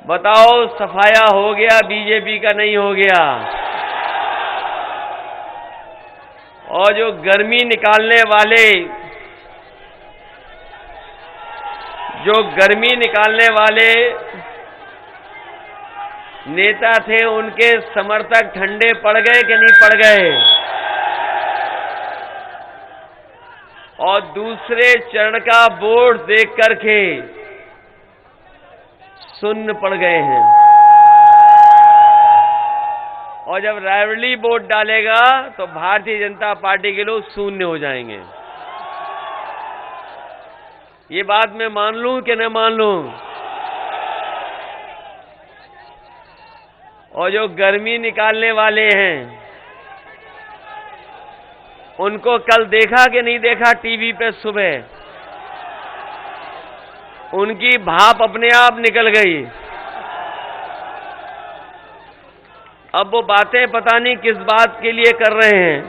बताओ सफाया हो गया, बीजेपी का नहीं हो गया। और जो गर्मी निकालने वाले नेता थे, उनके समर्थक ठंडे पड़ गए कि नहीं पड़ गए? और दूसरे चरण का वोट देख करके सुन्न पड़ गए हैं। और जब रायबरेली वोट डालेगा तो भारतीय जनता पार्टी के लोग शून्य हो जाएंगे। ये बात मैं मान लूं कि न मान लूं? और जो गर्मी निकालने वाले हैं, उनको कल देखा कि नहीं देखा टीवी पे सुबह? उनकी भाप अपने आप निकल गई। अब वो बातें पता नहीं किस बात के लिए कर रहे हैं।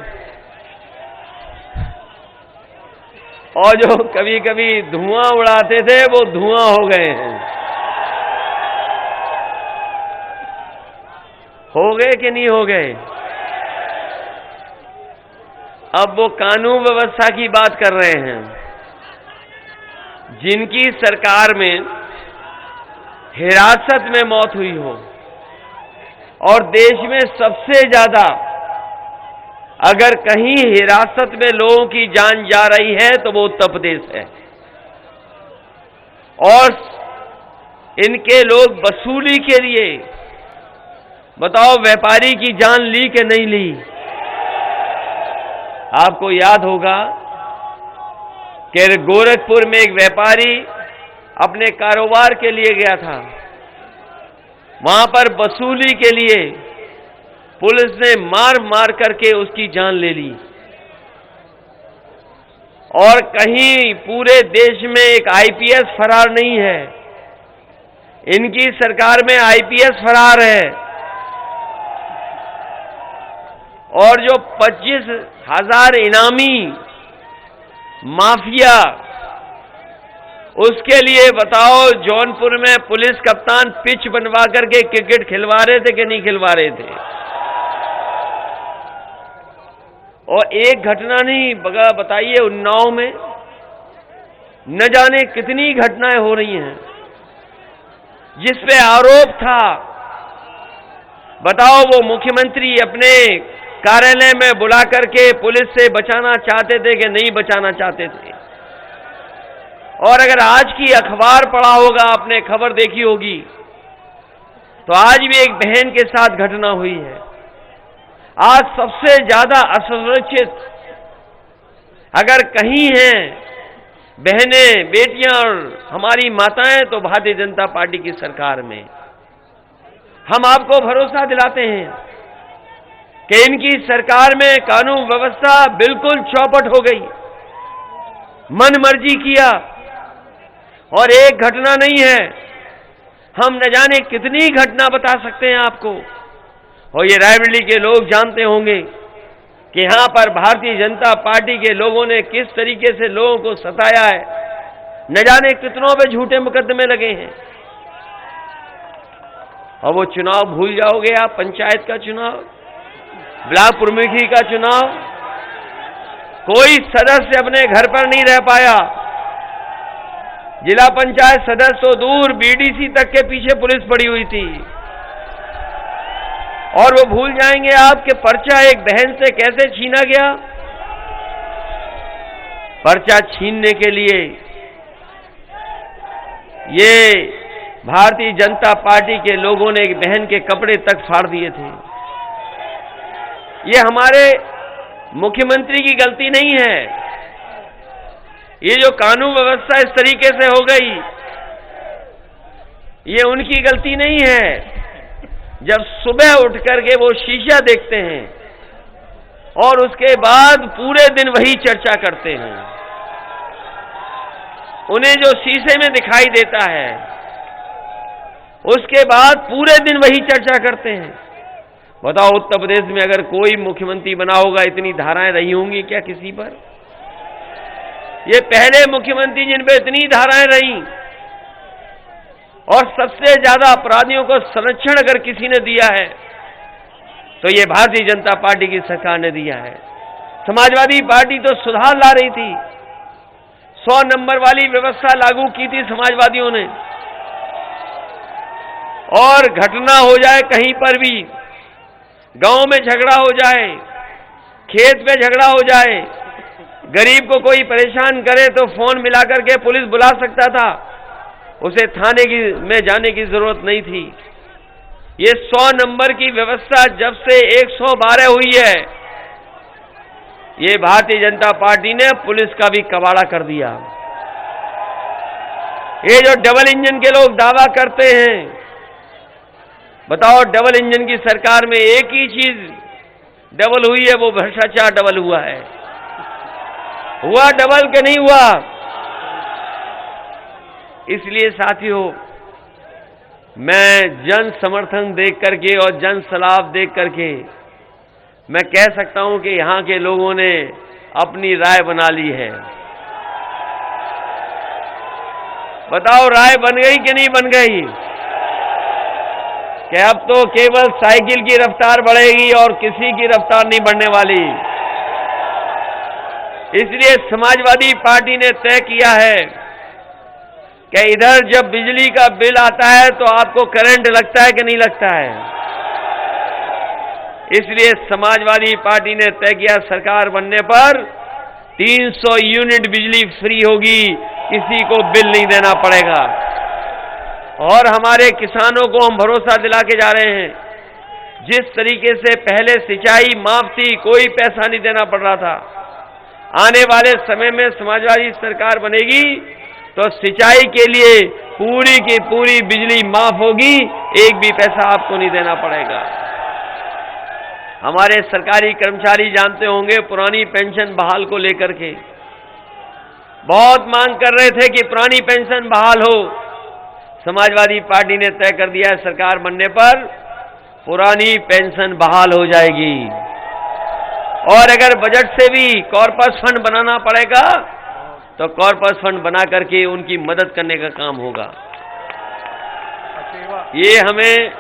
और जो कभी कभी धुआं उड़ाते थे, वो धुआं हो गए हैं। हो गए कि नहीं हो गए? अब वो कानून व्यवस्था की बात कर रहे हैं। जिनकी सरकार में हिरासत में मौत हुई हो, और देश में सबसे ज्यादा अगर कहीं हिरासत में लोगों की जान जा रही है तो वो उत्तर प्रदेश है। और इनके लोग वसूली के लिए, बताओ, व्यापारी की जान ली कि नहीं ली? आपको याद होगा कि गोरखपुर में एक व्यापारी अपने कारोबार के लिए गया था। वहां पर वसूली के लिए पुलिस ने मार मार करके उसकी जान ले ली। और कहीं पूरे देश में एक आईपीएस फरार नहीं है। इनकी सरकार में आईपीएस फरार है। और जो 25,000 इनामी माफिया, उसके लिए बताओ जौनपुर में पुलिस कप्तान पिच बनवा करके क्रिकेट खिलवा रहे थे कि नहीं खिलवा रहे थे? और एक घटना नहीं, बताइए उन्नाव में न जाने कितनी घटनाएं हो रही हैं जिस पे आरोप था। बताओ, वो मुख्यमंत्री अपने कार्यालय में बुला करके पुलिस से बचाना चाहते थे कि नहीं बचाना चाहते थे? और अगर आज की अखबार पढ़ा होगा, आपने खबर देखी होगी, तो आज भी एक बहन के साथ घटना हुई है। आज सबसे ज्यादा असुरक्षित अगर कहीं हैं बहनें, बेटियां और हमारी माताएं, तो भारतीय जनता पार्टी की सरकार में। हम आपको भरोसा दिलाते हैं कि इनकी सरकार में कानून व्यवस्था बिल्कुल चौपट हो गई। मन मर्जी किया। और एक घटना नहीं है, हम न जाने कितनी घटना बता सकते हैं आपको। और ये रायबरेली के लोग जानते होंगे कि यहां पर भारतीय जनता पार्टी के लोगों ने किस तरीके से लोगों को सताया है। न जाने कितनों पे झूठे मुकदमे लगे हैं। और वो चुनाव भूल जाओगे आप, पंचायत का चुनाव, ब्लॉक प्रमुखी का चुनाव, कोई सदस्य अपने घर पर नहीं रह पाया। जिला पंचायत सदस्य तो दूर, बीडीसी तक के पीछे पुलिस पड़ी हुई थी। और वो भूल जाएंगे आपके पर्चा एक बहन से कैसे छीना गया। पर्चा छीनने के लिए ये भारतीय जनता पार्टी के लोगों ने एक बहन के कपड़े तक फाड़ दिए थे। ये हमारे मुख्यमंत्री की गलती नहीं है। ये जो कानून व्यवस्था इस तरीके से हो गई, ये उनकी गलती नहीं है। जब सुबह उठ करके वो शीशा देखते हैं और उसके बाद पूरे दिन वही चर्चा करते हैं, उन्हें जो शीशे में दिखाई देता है उसके बाद पूरे दिन वही चर्चा करते हैं। बताओ, उत्तर प्रदेश में अगर कोई मुख्यमंत्री बना होगा, इतनी धाराएं रही होंगी क्या किसी पर? ये पहले मुख्यमंत्री जिन पे इतनी धाराएं रही। और सबसे ज्यादा अपराधियों को संरक्षण अगर किसी ने दिया है तो ये भारतीय जनता पार्टी की सरकार ने दिया है। समाजवादी पार्टी तो सुधार ला रही थी, 100 नंबर वाली व्यवस्था लागू की थी समाजवादियों ने, और घटना हो जाए कहीं पर भी, गांव में झगड़ा हो जाए, खेत पे झगड़ा हो जाए, गरीब को कोई परेशान करे तो फोन मिलाकर के पुलिस बुला सकता था, उसे थाने में जाने की जरूरत नहीं थी। ये 100 नंबर की व्यवस्था जब से 112 हुई है, ये भारतीय जनता पार्टी ने पुलिस का भी कबाड़ा कर दिया। ये जो डबल इंजन के लोग दावा करते हैं, बताओ डबल इंजन की सरकार में एक ही चीज डबल हुई है, वो भ्रष्टाचार डबल हुआ है। हुआ डबल के नहीं हुआ? इसलिए साथियों, मैं जन समर्थन देख करके और जन सलाह देख करके मैं कह सकता हूं कि यहां के लोगों ने अपनी राय बना ली है। बताओ राय बन गई कि नहीं बन गई? कि अब तो केवल साइकिल की रफ्तार बढ़ेगी और किसी की रफ्तार नहीं बढ़ने वाली। इसलिए समाजवादी पार्टी ने तय किया है कि इधर जब बिजली का बिल आता है तो आपको करंट लगता है कि नहीं लगता है। इसलिए समाजवादी पार्टी ने तय किया सरकार बनने पर 300 यूनिट बिजली फ्री होगी, किसी को बिल नहीं देना पड़ेगा। और हमारे किसानों को हम भरोसा दिला के जा रहे हैं, जिस तरीके से पहले सिंचाई माफ थी, कोई पैसा नहीं देना पड़ रहा था, आने वाले समय में समाजवादी सरकार बनेगी तो सिंचाई के लिए पूरी की पूरी बिजली माफ होगी, एक भी पैसा आपको नहीं देना पड़ेगा। हमारे सरकारी कर्मचारी जानते होंगे, पुरानी पेंशन बहाल को लेकर के बहुत मांग कर रहे थे कि पुरानी पेंशन बहाल हो। समाजवादी पार्टी ने तय कर दिया है सरकार बनने पर पुरानी पेंशन बहाल हो जाएगी। और अगर बजट से भी कॉर्पस फंड बनाना पड़ेगा तो कॉर्पस फंड बना करके उनकी मदद करने का काम होगा। ये हमें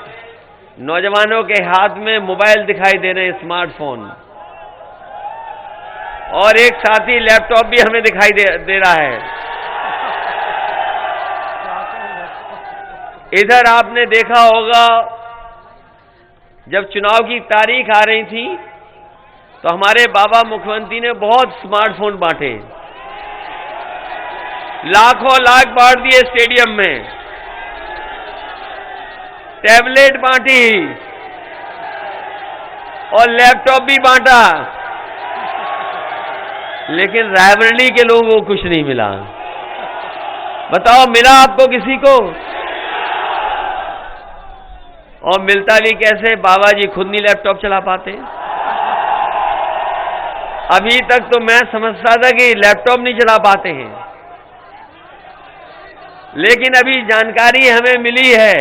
नौजवानों के हाथ में मोबाइल दिखाई दे रहे हैं, स्मार्टफोन, और एक साथी लैपटॉप भी हमें दिखाई दे रहा है। इधर आपने देखा होगा जब चुनाव की तारीख आ रही थी तो हमारे बाबा मुख्यमंत्री ने बहुत स्मार्टफोन बांटे, लाखों लाख बांट दिए स्टेडियम में, टैबलेट बांटी और लैपटॉप भी बांटा, लेकिन रायबरेली के लोगों को कुछ नहीं मिला। बताओ मिला आपको किसी को? और मिलता भी कैसे? बाबा जी खुद नहीं लैपटॉप चला पाते। अभी तक तो मैं समझता था कि लैपटॉप नहीं चला पाते हैं, लेकिन अभी जानकारी हमें मिली है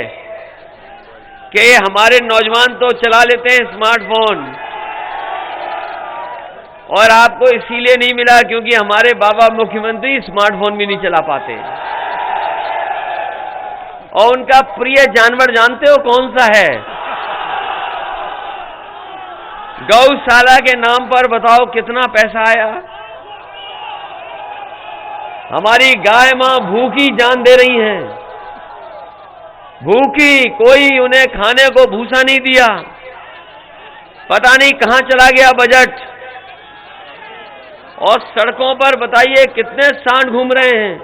कि हमारे नौजवान तो चला लेते हैं स्मार्टफोन, और आपको इसीलिए नहीं मिला क्योंकि हमारे बाबा मुख्यमंत्री स्मार्टफोन भी नहीं चला पाते। और उनका प्रिय जानवर जानते हो कौन सा है? गौशाला के नाम पर बताओ कितना पैसा आया। हमारी गाय मां भूखी जान दे रही हैं, भूखी, कोई उन्हें खाने को भूसा नहीं दिया, पता नहीं कहां चला गया बजट। और सड़कों पर बताइए कितने सांड घूम रहे हैं।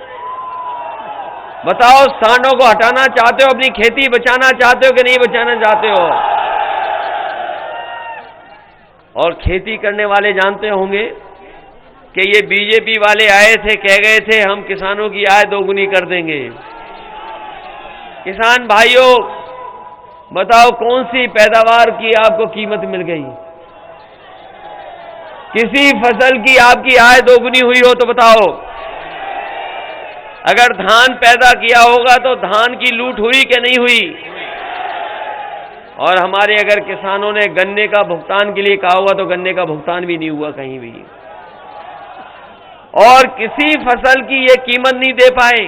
बताओ सांडों को हटाना चाहते हो, अपनी खेती बचाना चाहते हो कि नहीं बचाना चाहते हो? और खेती करने वाले जानते होंगे कि ये बीजेपी वाले आए थे, कह गए थे हम किसानों की आय दोगुनी कर देंगे। किसान भाइयों बताओ कौन सी पैदावार की आपको कीमत मिल गई? किसी फसल की आपकी आय दोगुनी हुई हो तो बताओ। अगर धान पैदा किया होगा तो धान की लूट हुई कि नहीं हुई? और हमारे अगर किसानों ने गन्ने का भुगतान के लिए कहा होगा तो गन्ने का भुगतान भी नहीं हुआ कहीं भी, और किसी फसल की ये कीमत नहीं दे पाए।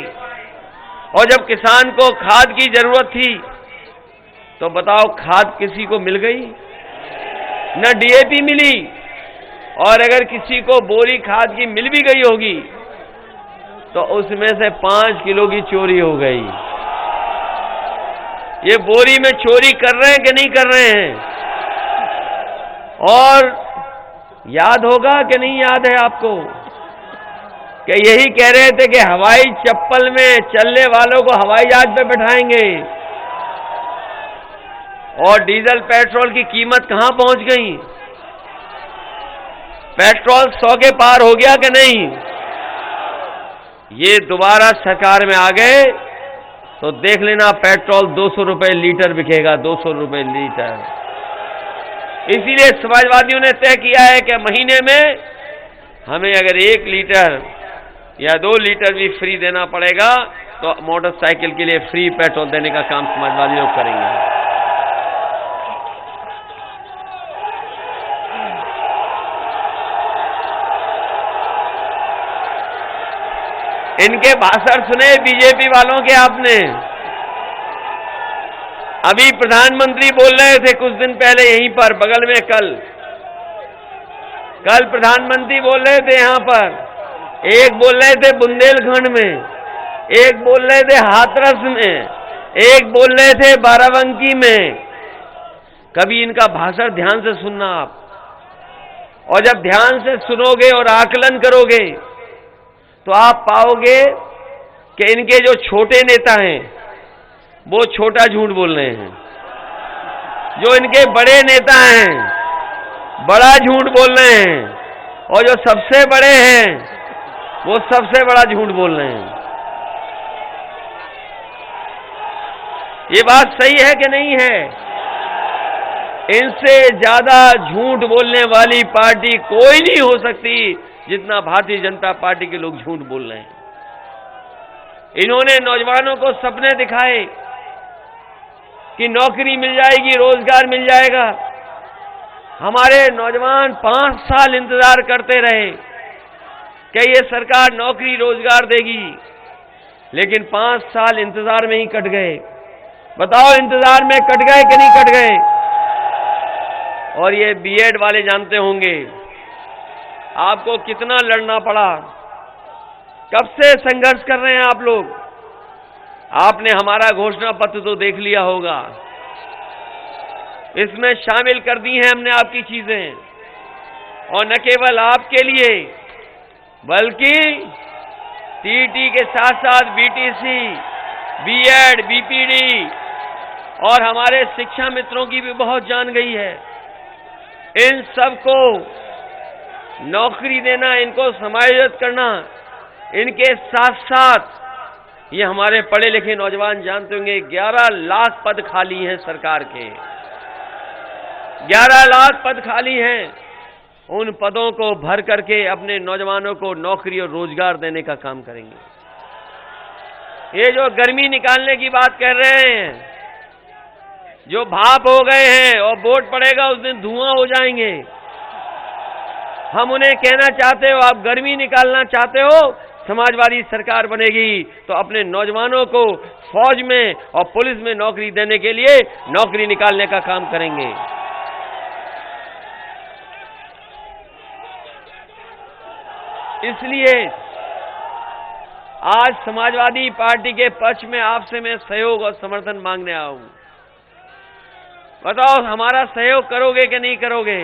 और जब किसान को खाद की जरूरत थी तो बताओ खाद किसी को मिल गई? न डीएपी मिली, और अगर किसी को बोरी खाद की मिल भी गई होगी तो उसमें से 5 किलो की चोरी हो गई। ये बोरी में चोरी कर रहे हैं कि नहीं कर रहे हैं? और याद होगा कि नहीं याद है आपको कि यही कह रहे थे कि हवाई चप्पल में चलने वालों को हवाई जहाज पे बैठाएंगे, और डीजल पेट्रोल की कीमत कहां पहुंच गई? पेट्रोल 100 के पार हो गया कि नहीं? ये दोबारा सरकार में आ गए तो देख लेना पेट्रोल 200 रुपए लीटर बिकेगा, 200 रुपए लीटर। इसीलिए समाजवादियों ने तय किया है कि महीने में हमें अगर 1 लीटर या 2 लीटर भी फ्री देना पड़ेगा तो मोटरसाइकिल के लिए फ्री पेट्रोल देने का काम समाजवादी लोग करेंगे। इनके भाषण सुने बीजेपी वालों के आपने? अभी प्रधानमंत्री बोल रहे थे कुछ दिन पहले यहीं पर बगल में, कल प्रधानमंत्री बोल रहे थे यहां पर, एक बोल रहे थे बुंदेलखंड में, एक बोल रहे थे हाथरस में, एक बोल रहे थे बाराबंकी में। कभी इनका भाषण ध्यान से सुनना आप, और जब ध्यान से सुनोगे और आकलन करोगे तो आप पाओगे कि इनके जो छोटे नेता हैं वो छोटा झूठ बोल रहे हैं, जो इनके बड़े नेता हैं बड़ा झूठ बोल रहे हैं, और जो सबसे बड़े हैं वो सबसे बड़ा झूठ बोल रहे हैं। ये बात सही है कि नहीं है? इनसे ज्यादा झूठ बोलने वाली पार्टी कोई नहीं हो सकती जितना भारतीय जनता पार्टी के लोग झूठ बोल रहे हैं। इन्होंने नौजवानों को सपने दिखाए कि नौकरी मिल जाएगी, रोजगार मिल जाएगा। हमारे नौजवान 5 साल इंतजार करते रहे कि ये सरकार नौकरी रोजगार देगी, लेकिन 5 साल इंतजार में ही कट गए। बताओ इंतजार में कट गए कि नहीं कट गए? और ये बीएड वाले जानते होंगे आपको कितना लड़ना पड़ा, कब से संघर्ष कर रहे हैं आप लोग। आपने हमारा घोषणा पत्र तो देख लिया होगा, इसमें शामिल कर दी हैं हमने आपकी चीजें, और न केवल आपके लिए बल्कि टीटी के साथ साथ बीटीसी, बीएड, बीपीडी और हमारे शिक्षा मित्रों की भी बहुत जान गई है। इन सबको नौकरी देना, इनको समायोजित करना, इनके साथ साथ ये हमारे पढ़े लिखे नौजवान जानते होंगे 11 लाख पद खाली हैं सरकार के, 11 लाख पद खाली हैं। उन पदों को भर करके अपने नौजवानों को नौकरी और रोजगार देने का काम करेंगे। ये जो गर्मी निकालने की बात कर रहे हैं, जो भाप हो गए हैं और वोट पड़ेगा उस दिन धुआं हो जाएंगे, हम उन्हें कहना चाहते हो आप गर्मी निकालना चाहते हो, समाजवादी सरकार बनेगी तो अपने नौजवानों को फौज में और पुलिस में नौकरी देने के लिए नौकरी निकालने का काम करेंगे। इसलिए आज समाजवादी पार्टी के पक्ष में आपसे मैं सहयोग और समर्थन मांगने आया हूं। बताओ हमारा सहयोग करोगे कि नहीं करोगे?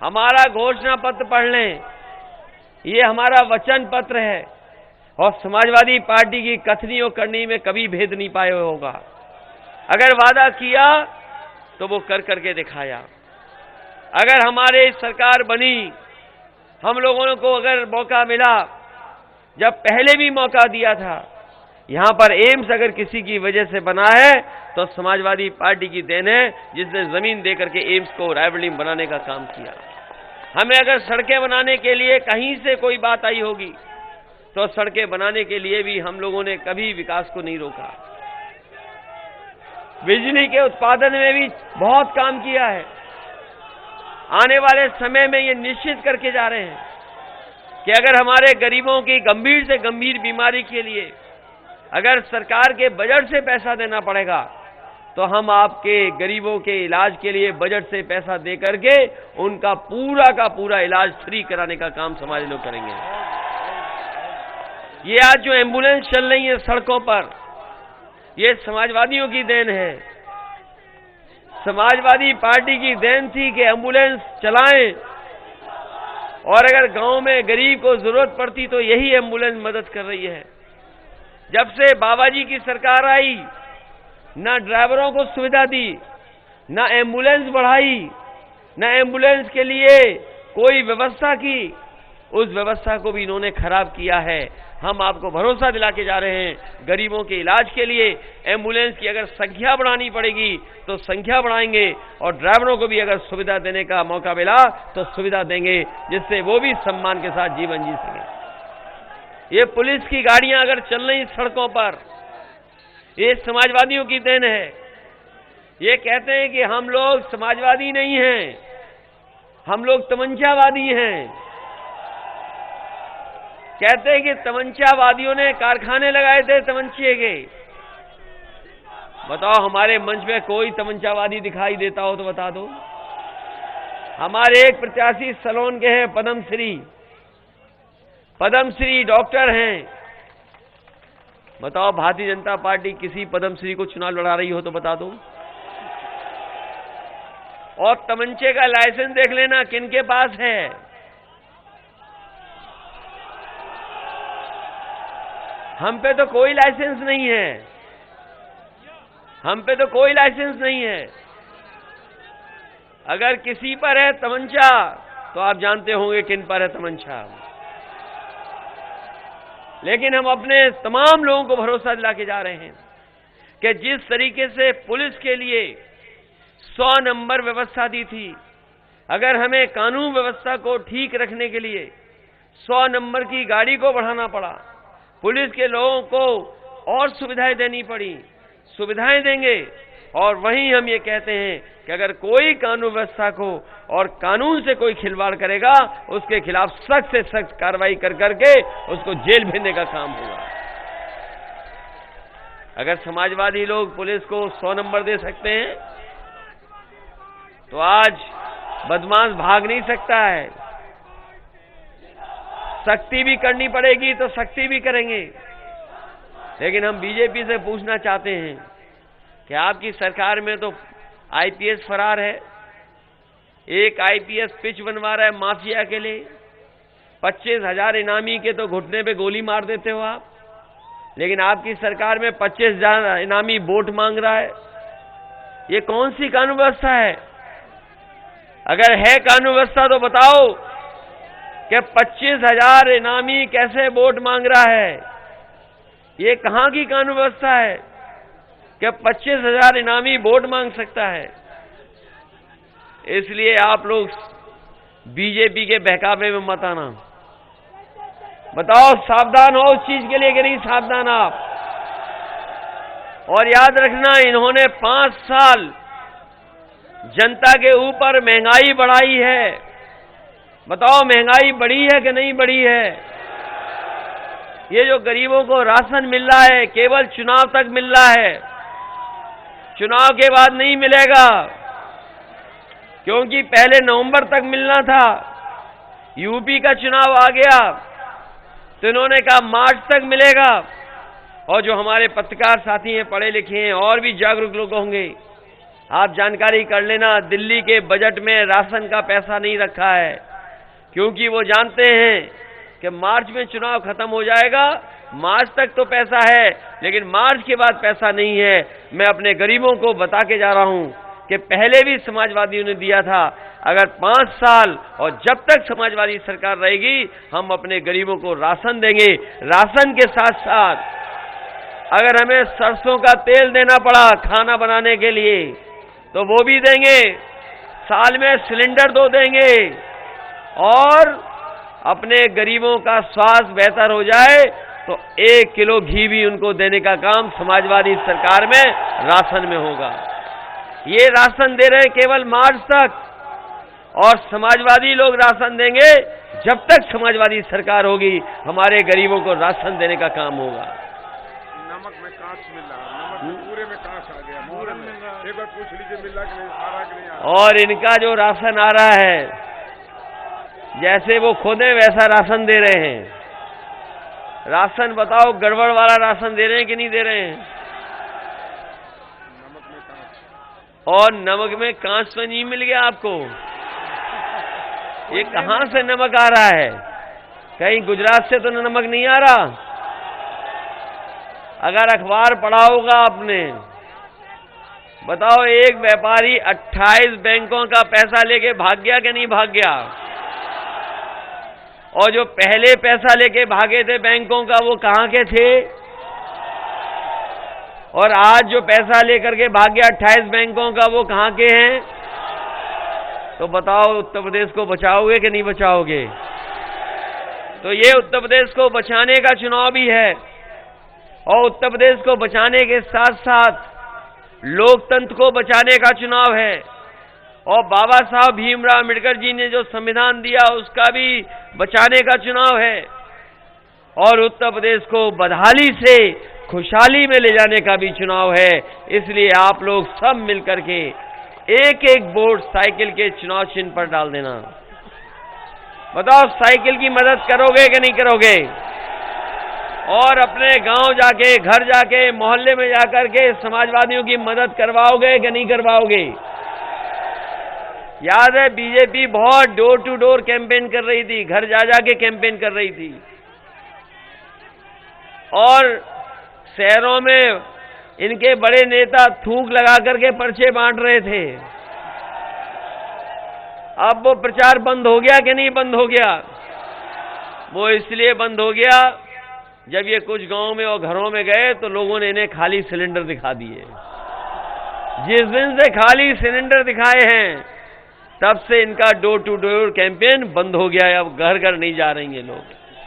हमारा घोषणा पत्र पढ़ लें, ये हमारा वचन पत्र है, और समाजवादी पार्टी की कथनी और करनी में कभी भेद नहीं पाए होगा। अगर वादा किया तो वो कर करके दिखाया। अगर हमारे सरकार बनी, हम लोगों को अगर मौका मिला, जब पहले भी मौका दिया था, यहां पर एम्स अगर किसी की वजह से बना है तो समाजवादी पार्टी की देन है, जिसने जमीन देकर के एम्स को रायबरेली में बनाने का काम किया। हमें अगर सड़कें बनाने के लिए कहीं से कोई बात आई होगी तो सड़कें बनाने के लिए भी हम लोगों ने कभी विकास को नहीं रोका। बिजली के उत्पादन में भी बहुत काम किया है। आने वाले समय में ये निश्चित करके जा रहे हैं कि अगर हमारे गरीबों की गंभीर से गंभीर बीमारी के लिए अगर सरकार के बजट से पैसा देना पड़ेगा तो हम आपके गरीबों के इलाज के लिए बजट से पैसा दे करके उनका पूरा का पूरा इलाज फ्री कराने का काम समाज लोग करेंगे। ये आज जो एम्बुलेंस चल रही है सड़कों पर, ये समाजवादियों की देन है। समाजवादी पार्टी की देन थी कि एम्बुलेंस चलाएं, और अगर गांव में गरीब को जरूरत पड़ती तो यही एम्बुलेंस मदद कर रही है। जब से बाबा जी की सरकार आई, ना ड्राइवरों को सुविधा दी, ना एम्बुलेंस बढ़ाई, ना एम्बुलेंस के लिए कोई व्यवस्था की, उस व्यवस्था को भी इन्होंने खराब किया है। हम आपको भरोसा दिला के जा रहे हैं, गरीबों के इलाज के लिए एम्बुलेंस की अगर संख्या बढ़ानी पड़ेगी तो संख्या बढ़ाएंगे, और ड्राइवरों को भी अगर सुविधा देने का मौका मिला तो सुविधा देंगे, जिससे वो भी सम्मान के साथ जीवन जी सके। ये पुलिस की गाड़ियां अगर चल रही सड़कों पर, ये समाजवादियों की देन है। ये कहते हैं कि हम लोग समाजवादी नहीं हैं, हम लोग तमंचावादी हैं। कहते हैं कि तमंचावादियों ने कारखाने लगाए थे तमंचे के। बताओ, हमारे मंच में कोई तमंचावादी दिखाई देता हो तो बता दो। हमारे एक प्रत्याशी सलोन के हैं, पद्मश्री डॉक्टर हैं। बताओ, भारतीय जनता पार्टी किसी पद्मश्री को चुनाव लड़ा रही हो तो बता दो। और तमंचे का लाइसेंस देख लेना किनके पास है। हम पे तो कोई लाइसेंस नहीं है, हम पे तो कोई लाइसेंस नहीं है। अगर किसी पर है तमंचा तो आप जानते होंगे किन पर है तमंचा। लेकिन हम अपने तमाम लोगों को भरोसा दिला के जा रहे हैं कि जिस तरीके से पुलिस के लिए 100 नंबर व्यवस्था दी थी, अगर हमें कानून व्यवस्था को ठीक रखने के लिए 100 नंबर की गाड़ी को बढ़ाना पड़ा, पुलिस के लोगों को और सुविधाएं देनी पड़ी, सुविधाएं देंगे। और वहीं हम ये कहते हैं कि अगर कोई कानून व्यवस्था को और कानून से कोई खिलवाड़ करेगा, उसके खिलाफ सख्त से सख्त कार्रवाई कर करके उसको जेल भेजने का काम होगा। अगर समाजवादी लोग पुलिस को 100 नंबर दे सकते हैं तो आज बदमाश भाग नहीं सकता है। सख्ती भी करनी पड़ेगी तो सख्ती भी करेंगे। लेकिन हम बीजेपी से पूछना चाहते हैं कि आपकी सरकार में तो आईपीएस फरार है। एक आईपीएस पिच बनवा रहा है माफिया के लिए। 25,000 इनामी के तो घुटने पे गोली मार देते हो आप। लेकिन आपकी सरकार में 25,000 इनामी वोट मांग रहा है। ये कौन सी कानून व्यवस्था है? अगर है कानून व्यवस्था तो बताओ कि 25,000 इनामी कैसे वोट मांग रहा है? ये कहां की कानून व्यवस्था है कि 25,000 इनामी वोट मांग सकता है? इसलिए आप लोग बीजेपी के बहकावे में मत आना। बताओ, सावधान हो उस चीज के लिए कि नहीं सावधान आप? और याद रखना, इन्होंने 5 साल जनता के ऊपर महंगाई बढ़ाई है। बताओ, महंगाई बढ़ी है कि नहीं बढ़ी है? ये जो गरीबों को राशन मिल रहा है केवल चुनाव तक मिल रहा है, चुनाव के बाद नहीं मिलेगा। क्योंकि पहले नवंबर तक मिलना था, यूपी का चुनाव आ गया तो इन्होंने कहा मार्च तक मिलेगा। और जो हमारे पत्रकार साथी हैं, पढ़े लिखे हैं, और भी जागरूक लोग होंगे, आप जानकारी कर लेना, दिल्ली के बजट में राशन का पैसा नहीं रखा है। क्योंकि वो जानते हैं कि मार्च में चुनाव खत्म हो जाएगा, मार्च तक तो पैसा है लेकिन मार्च के बाद पैसा नहीं है। मैं अपने गरीबों को बता के जा रहा हूं कि पहले भी समाजवादियों ने दिया था। अगर 5 साल और जब तक समाजवादी सरकार रहेगी, हम अपने गरीबों को राशन देंगे। राशन के साथ साथ अगर हमें सरसों का तेल देना पड़ा खाना बनाने के लिए तो वो भी देंगे। साल में सिलेंडर 2 देंगे। और अपने गरीबों का स्वास्थ्य बेहतर हो जाए तो 1 किलो घी भी उनको देने का काम समाजवादी सरकार में राशन में होगा। ये राशन दे रहे हैं केवल मार्च तक, और समाजवादी लोग राशन देंगे जब तक समाजवादी सरकार होगी हमारे गरीबों को राशन देने का काम होगा। नमक में कांच मिल रहा, नमक पूरे में कांच आ गया, पूरे में। एक बार पूछ लीजिए मिल रहा कि नहीं, आ रहा कि नहीं आ रहा। और इनका जो राशन आ रहा है, जैसे वो खुद है वैसा राशन दे रहे हैं। राशन बताओ, गड़बड़ वाला राशन दे रहे हैं कि नहीं दे रहे हैं? नमक में कांच। और नमक में कांच तो नहीं मिल गया आपको? ये कहां से नमक आ रहा है? कहीं गुजरात से तो नमक नहीं आ रहा। अगर अखबार पढ़ा होगा आपने, बताओ एक व्यापारी 28 बैंकों का पैसा लेके भाग गया कि नहीं भाग गया? और जो पहले पैसा लेके भागे थे बैंकों का, वो कहां के थे? और आज जो पैसा लेकर के भाग गया 28 बैंकों का, वो कहां के हैं? तो बताओ उत्तर प्रदेश को बचाओगे कि नहीं बचाओगे? तो ये उत्तर प्रदेश को बचाने का चुनाव भी है, और उत्तर प्रदेश को बचाने के साथ साथ लोकतंत्र को बचाने का चुनाव है। और बाबा साहब भीमराव अम्बेडकर जी ने जो संविधान दिया उसका भी बचाने का चुनाव है, और उत्तर प्रदेश को बदहाली से खुशहाली में ले जाने का भी चुनाव है। इसलिए आप लोग सब मिलकर के एक एक वोट साइकिल के चुनाव चिन्ह पर डाल देना। बताओ साइकिल की मदद करोगे कि नहीं करोगे? और अपने गांव जाके, घर जाके, मोहल्ले में जाकर के समाजवादियों की मदद करवाओगे कि नहीं करवाओगे? याद है बीजेपी बहुत डोर टू डोर कैंपेन कर रही थी, घर जा जाके कैंपेन कर रही थी, और शहरों में इनके बड़े नेता थूक लगा करके पर्चे बांट रहे थे। अब वो प्रचार बंद हो गया कि नहीं बंद हो गया? वो इसलिए बंद हो गया, जब ये कुछ गांव में और घरों में गए तो लोगों ने इन्हें खाली सिलेंडर दिखा दिए। जिस दिन से खाली सिलेंडर दिखाए हैं तब से इनका डोर टू डोर कैंपेन बंद हो गया है। अब घर घर नहीं जा रही हैं लोग।